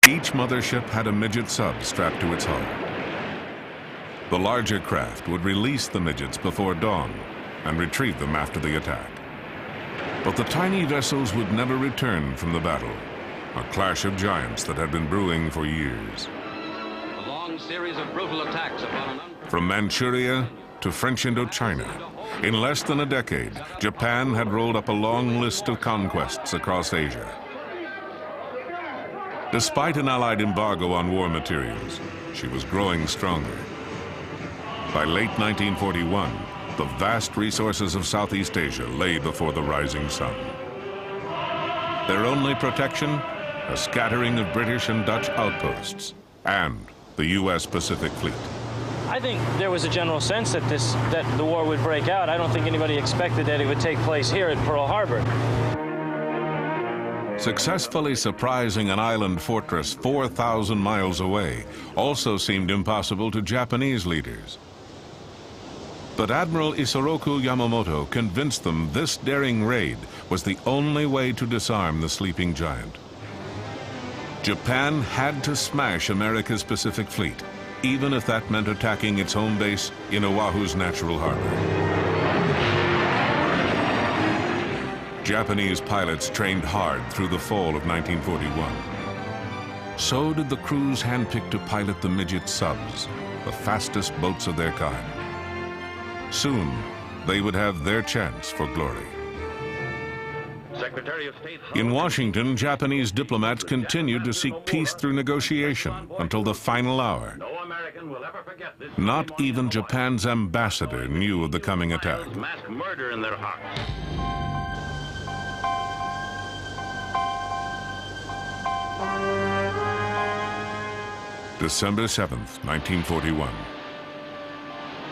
Each mothership had a midget sub strapped to its hull. The larger craft would release the midgets before dawn and retrieve them after the attack. But the tiny vessels would never return from the battle, a clash of giants that had been brewing for years. A long series of brutal attacks upon From Manchuria to French Indochina, in less than a decade, Japan had rolled up a long list of conquests across Asia. Despite an Allied embargo on war materials, she was growing stronger. By late 1941, the vast resources of Southeast Asia lay before the rising sun. Their only protection, a scattering of British and Dutch outposts, and the U.S. Pacific Fleet. I think there was a general sense that the war would break out. I don't think anybody expected that it would take place here at Pearl Harbor. Successfully surprising an island fortress 4,000 miles away also seemed impossible to Japanese leaders. But Admiral Isoroku Yamamoto convinced them this daring raid was the only way to disarm the sleeping giant. Japan had to smash America's Pacific Fleet, even if that meant attacking its home base in Oahu's natural harbor. Japanese pilots trained hard through the fall of 1941. So did the crews handpicked to pilot the midget subs, the fastest boats of their kind. Soon, they would have their chance for glory. Secretary of State. In Washington, Japanese diplomats continued to seek peace through negotiation until the final hour. No American will ever forget this. Not even Japan's ambassador knew of the coming attack. Mass murder in their hearts. December 7th, 1941.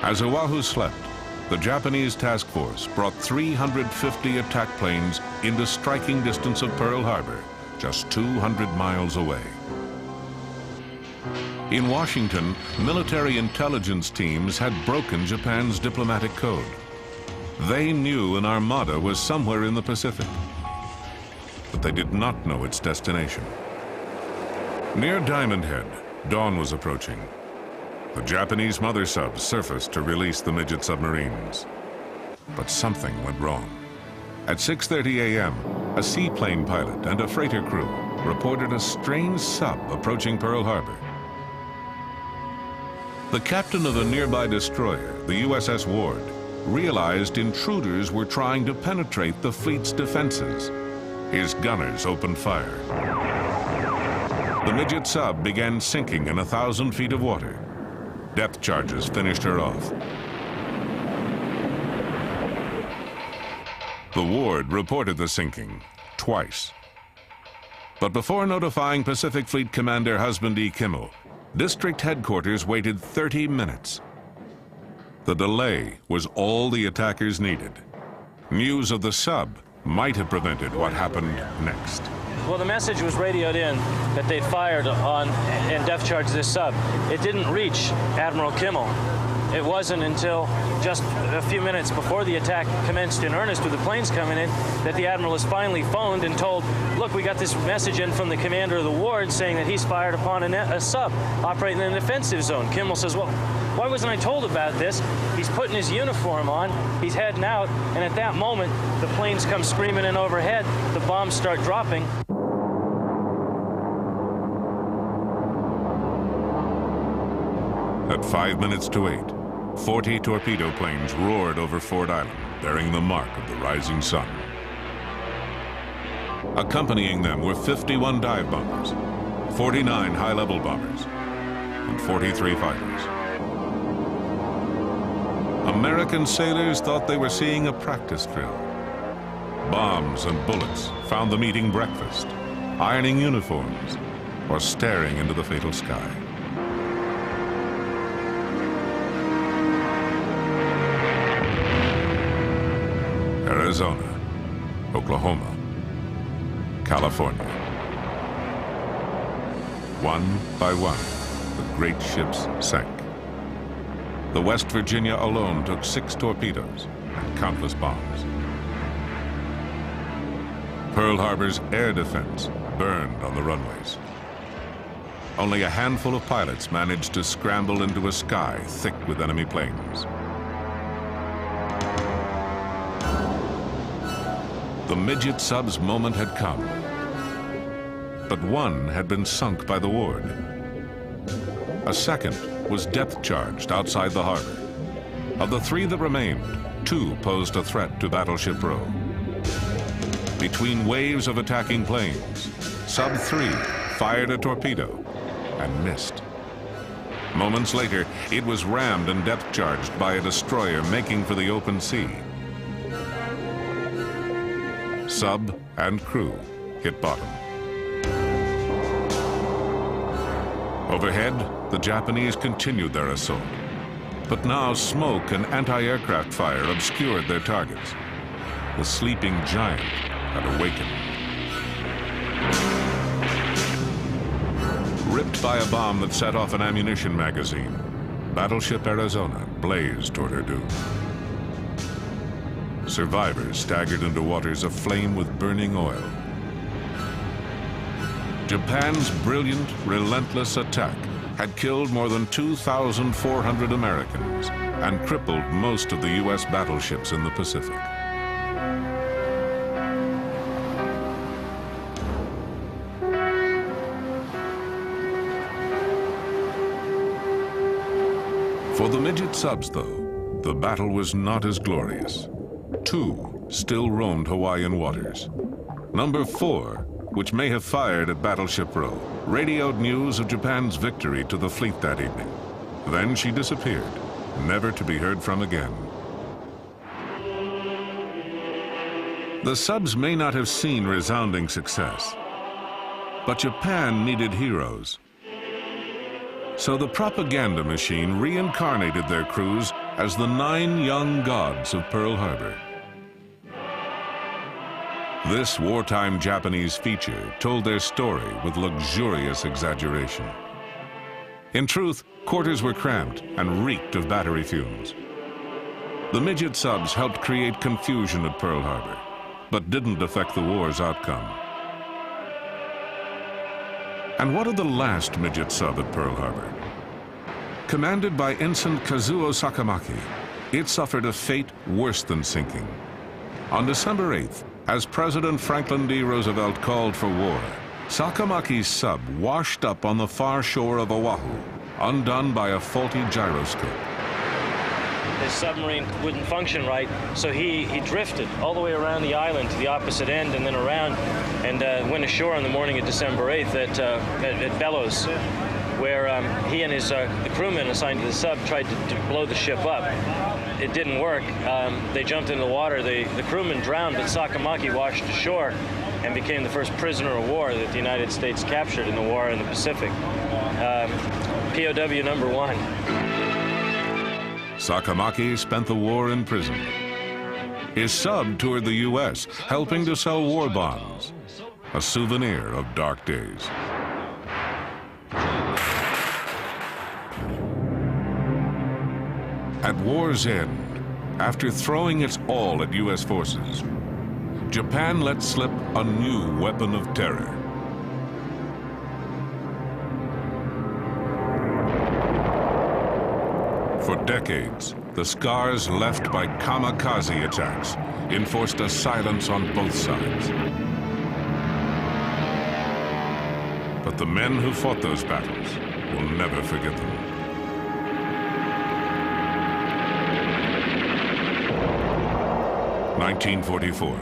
As Oahu slept, the Japanese task force brought 350 attack planes into striking distance of Pearl Harbor, just 200 miles away. In Washington, military intelligence teams had broken Japan's diplomatic code. They knew an armada was somewhere in the Pacific, but they did not know its destination. Near Diamond Head, dawn was approaching. The Japanese mother subs surfaced to release the midget submarines. But something went wrong. At 6:30 a.m., a seaplane pilot and a freighter crew reported a strange sub approaching Pearl Harbor. The captain of a nearby destroyer, the USS Ward, realized intruders were trying to penetrate the fleet's defenses. His gunners opened fire. The midget sub began sinking in 1,000 feet of water. Depth charges finished her off. The Ward reported the sinking twice. But before notifying Pacific Fleet Commander Husband E. Kimmel, District Headquarters waited 30 minutes. The delay was all the attackers needed. News of the sub might have prevented what happened next. Well, the message was radioed in that they'd fired on and depth charged this sub. It didn't reach Admiral Kimmel. It wasn't until just a few minutes before the attack commenced in earnest with the planes coming in that the Admiral was finally phoned and told, look, we got this message in from the commander of the ward saying that he's fired upon a sub operating in an offensive zone. Kimmel says, well, why wasn't I told about this? He's putting his uniform on, he's heading out, and at that moment, the planes come screaming in overhead, the bombs start dropping. At 5 minutes to 8, 40 torpedo planes roared over Ford Island, bearing the mark of the rising sun. Accompanying them were 51 dive bombers, 49 high-level bombers, and 43 fighters. American sailors thought they were seeing a practice drill. Bombs and bullets found them eating breakfast, ironing uniforms, or staring into the fatal sky. Arizona, Oklahoma, California. One by one, the great ships sank. The West Virginia alone took 6 torpedoes and countless bombs. Pearl Harbor's air defense burned on the runways. only a handful of pilots managed to scramble into a sky thick with enemy planes. The midget sub's moment had come, but one had been sunk by the Ward. A second was depth-charged outside the harbor. Of the three that remained, two posed a threat to Battleship Row. Between waves of attacking planes, Sub 3 fired a torpedo and missed. Moments later, it was rammed and depth-charged by a destroyer making for the open sea. Sub and crew hit bottom. Overhead, the Japanese continued their assault. But now smoke and anti-aircraft fire obscured their targets. The sleeping giant had awakened. Ripped by a bomb that set off an ammunition magazine, Battleship Arizona blazed toward her doom. Survivors staggered into waters aflame with burning oil. Japan's brilliant, relentless attack had killed more than 2,400 Americans and crippled most of the U.S. battleships in the Pacific. For the midget subs, though, the battle was not as glorious. Two still roamed Hawaiian waters. Number 4, which may have fired at Battleship Row, radioed news of Japan's victory to the fleet that evening. Then she disappeared, never to be heard from again. The subs may not have seen resounding success, but Japan needed heroes. So the propaganda machine reincarnated their crews as the 9 young gods of Pearl Harbor. This wartime Japanese feature told their story with luxurious exaggeration. In truth, quarters were cramped and reeked of battery fumes. The midget subs helped create confusion at Pearl Harbor, but didn't affect the war's outcome. And what of the last midget sub at Pearl Harbor? Commanded by Ensign Kazuo Sakamaki, it suffered a fate worse than sinking. On December 8th, as President Franklin D. Roosevelt called for war, Sakamaki's sub washed up on the far shore of Oahu, undone by a faulty gyroscope. His submarine wouldn't function right, so he drifted all the way around the island to the opposite end and then around and went ashore on the morning of December 8th at Bellows, where he and the crewmen assigned to the sub tried to blow the ship up. It didn't work. They jumped into the water. The crewmen drowned, but Sakamaki washed ashore and became the first prisoner of war that the United States captured in the war in the Pacific. POW number 1. Sakamaki spent the war in prison. His sub toured the U.S., helping to sell war bonds, a souvenir of dark days. At war's end, after throwing its all at U.S. forces, Japan let slip a new weapon of terror. For decades, the scars left by kamikaze attacks enforced a silence on both sides. But the men who fought those battles will never forget them. (1944).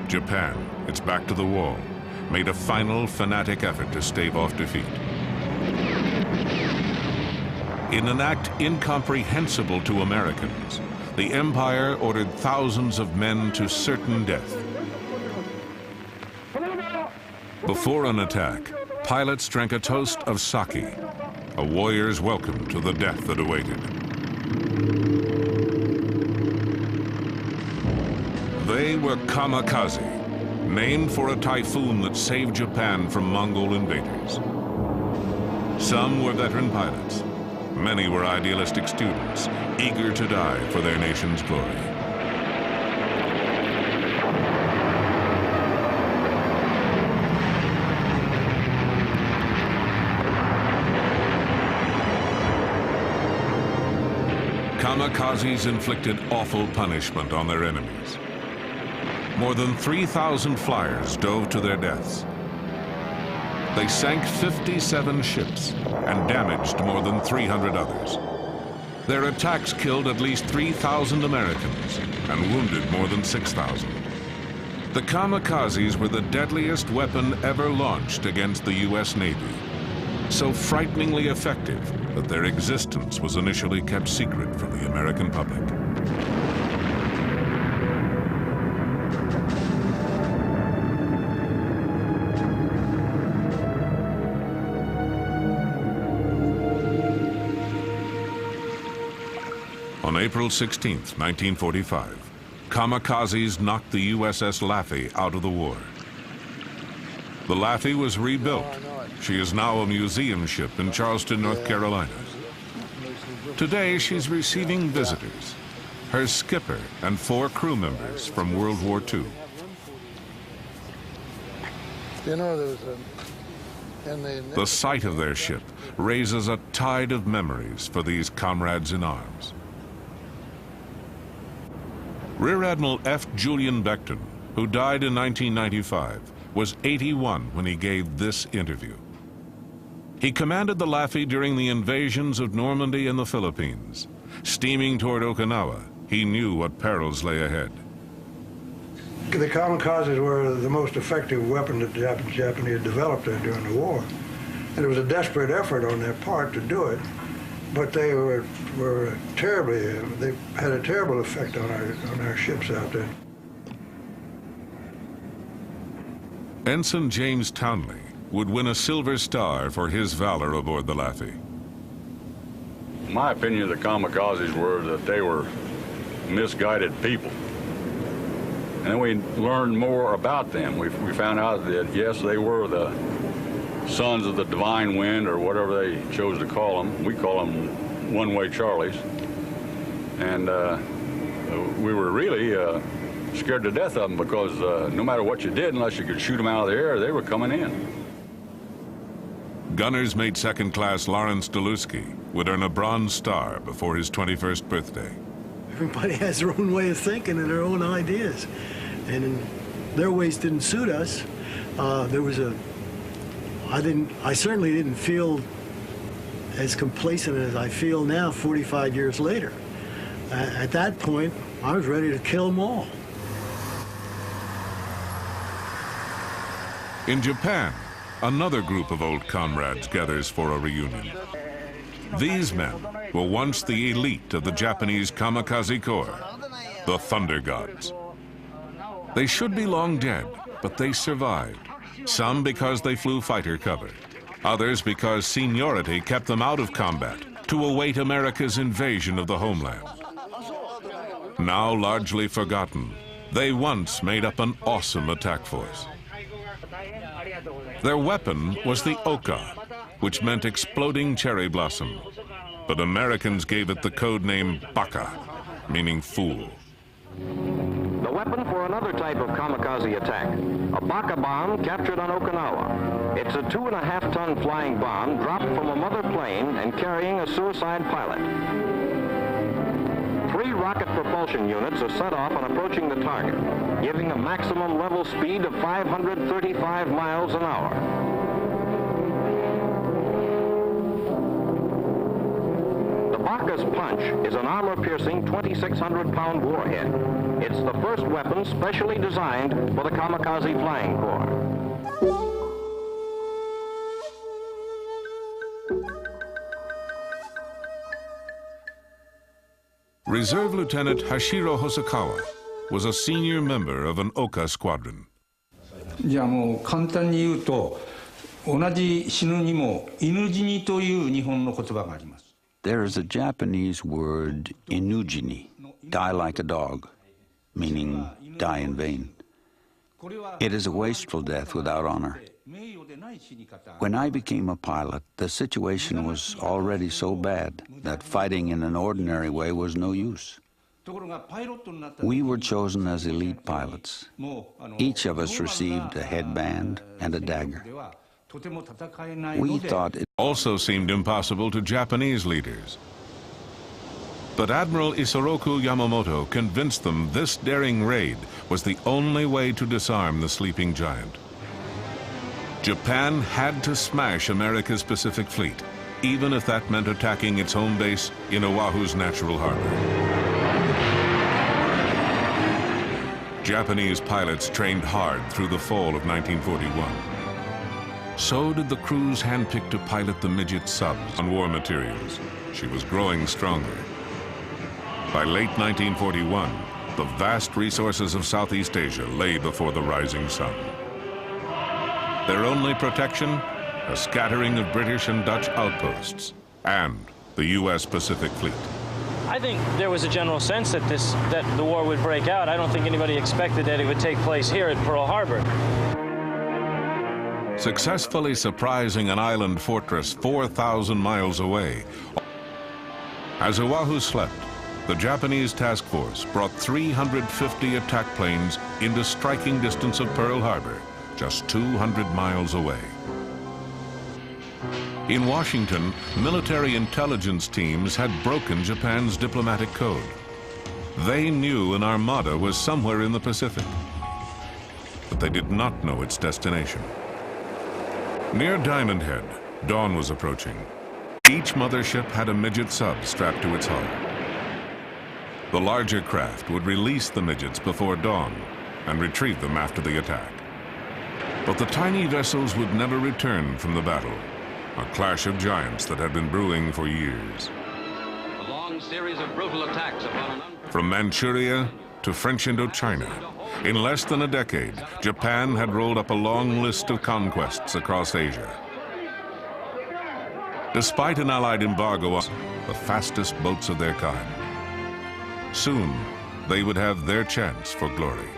Japan, its back to the wall, made a final fanatic effort to stave off defeat. In an act incomprehensible to Americans, the Empire ordered thousands of men to certain death. Before an attack, pilots drank a toast of sake, a warrior's welcome to the death that awaited. They were kamikaze, named for a typhoon that saved Japan from Mongol invaders. Some were veteran pilots. Many were idealistic students, eager to die for their nation's glory. kamikazes inflicted awful punishment on their enemies. More than 3,000 flyers dove to their deaths. They sank 57 ships and damaged more than 300 others. Their attacks killed at least 3,000 Americans and wounded more than 6,000. The kamikazes were the deadliest weapon ever launched against the U.S. Navy, so frighteningly effective that their existence was initially kept secret from the American public. On April 16, 1945, kamikazes knocked the USS Laffey out of the war. The Laffey was rebuilt. She is now a museum ship in Charleston, North Carolina. Today, she's receiving visitors, her skipper and 4 crew members from World War II. You know, The sight of their ship raises a tide of memories for these comrades in arms. Rear Admiral F. Julian Beckton, who died in 1995, was 81 when he gave this interview. He commanded the Laffey during the invasions of Normandy and the Philippines. Steaming toward Okinawa, he knew what perils lay ahead. the kamikazes were the most effective weapon that the Japanese developed during the war. And it was a desperate effort on their part to do it, but they were terribly, they had a terrible effect on our ships out there. Ensign James Townley would win a Silver Star for his valor aboard the Laffey. My opinion of the kamikazes were that they were misguided people. And then we learned more about them. We found out that, yes, they were the sons of the divine wind, or whatever they chose to call them. We call them one-way Charlies. And we were really scared to death of them, because no matter what you did, unless you could shoot them out of the air, they were coming in. Gunners Mate Second Class Lawrence Delusky would earn a Bronze Star before his 21st birthday. Everybody has their own way of thinking and their own ideas, and their ways didn't suit us. I certainly didn't feel as complacent as I feel now 45 years later. At that point, I was ready to kill them all. In Japan, another group of old comrades gathers for a reunion. These men were once the elite of the Japanese kamikaze corps, the Thunder Gods. They should be long dead, but they survived. Some because they flew fighter cover, others because seniority kept them out of combat to await America's invasion of the homeland. Now largely forgotten, they once made up an awesome attack force. Their weapon was the Oka, which meant exploding cherry blossom. But Americans gave it the code name Baka, meaning fool. The weapon for another type of kamikaze attack, a Baka bomb captured on Okinawa. It's a 2.5-ton flying bomb dropped from a mother plane and carrying a suicide pilot. 3 rocket propulsion units are set off on approaching the target, giving a maximum level speed of 535 miles an hour. The Baka's punch is an armor-piercing 2,600-pound warhead. It's the first weapon specially designed for the kamikaze flying corps. Reserve Lieutenant Hashiro Hosokawa was a senior member of an Oka squadron. じゃあもう簡単に言うと、同じ死ぬにも犬死にという日本の言葉があります。 There is a Japanese word, inujini, die like a dog, meaning die in vain. It is a wasteful death without honor. When I became a pilot, the situation was already so bad that fighting in an ordinary way was no use. We were chosen as elite pilots. Each of us received a headband and a dagger. We thought it also seemed impossible to Japanese leaders. But Admiral Isoroku Yamamoto convinced them this daring raid was the only way to disarm the sleeping giant. Japan had to smash America's Pacific Fleet, even if that meant attacking its home base in Oahu's natural harbor. Japanese pilots trained hard through the fall of 1941. So did the crews handpicked to pilot the midget subs on war materials. She was growing stronger. By late 1941, the vast resources of Southeast Asia lay before the rising sun. Their only protection, a scattering of British and Dutch outposts, and the U.S. Pacific Fleet. I think there was a general sense that the war would break out. I don't think anybody expected that it would take place here at Pearl Harbor. Successfully surprising an island fortress 4,000 miles away. As Oahu slept, the Japanese task force brought 350 attack planes into striking distance of Pearl Harbor, just 200 miles away. In Washington, military intelligence teams had broken Japan's diplomatic code. They knew an armada was somewhere in the Pacific, but they did not know its destination. Near Diamond Head, dawn was approaching. Each mothership had a midget sub strapped to its hull. The larger craft would release the midgets before dawn and retrieve them after the attack. But the tiny vessels would never return from the battle, a clash of giants that had been brewing for years. A long series of brutal attacks upon From Manchuria to French Indochina, in less than a decade, Japan had rolled up a long list of conquests across Asia. Despite an Allied embargo, the fastest boats of their kind. Soon, they would have their chance for glory.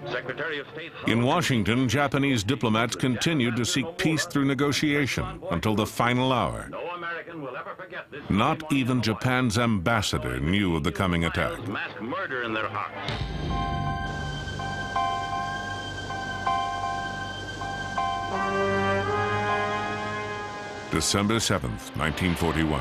Secretary of State. In Washington, Japanese diplomats continued to seek peace through negotiation until the final hour. No American will ever forget this. Not even Japan's ambassador knew of the coming attack. Mass murder in their hearts. December 7th, 1941.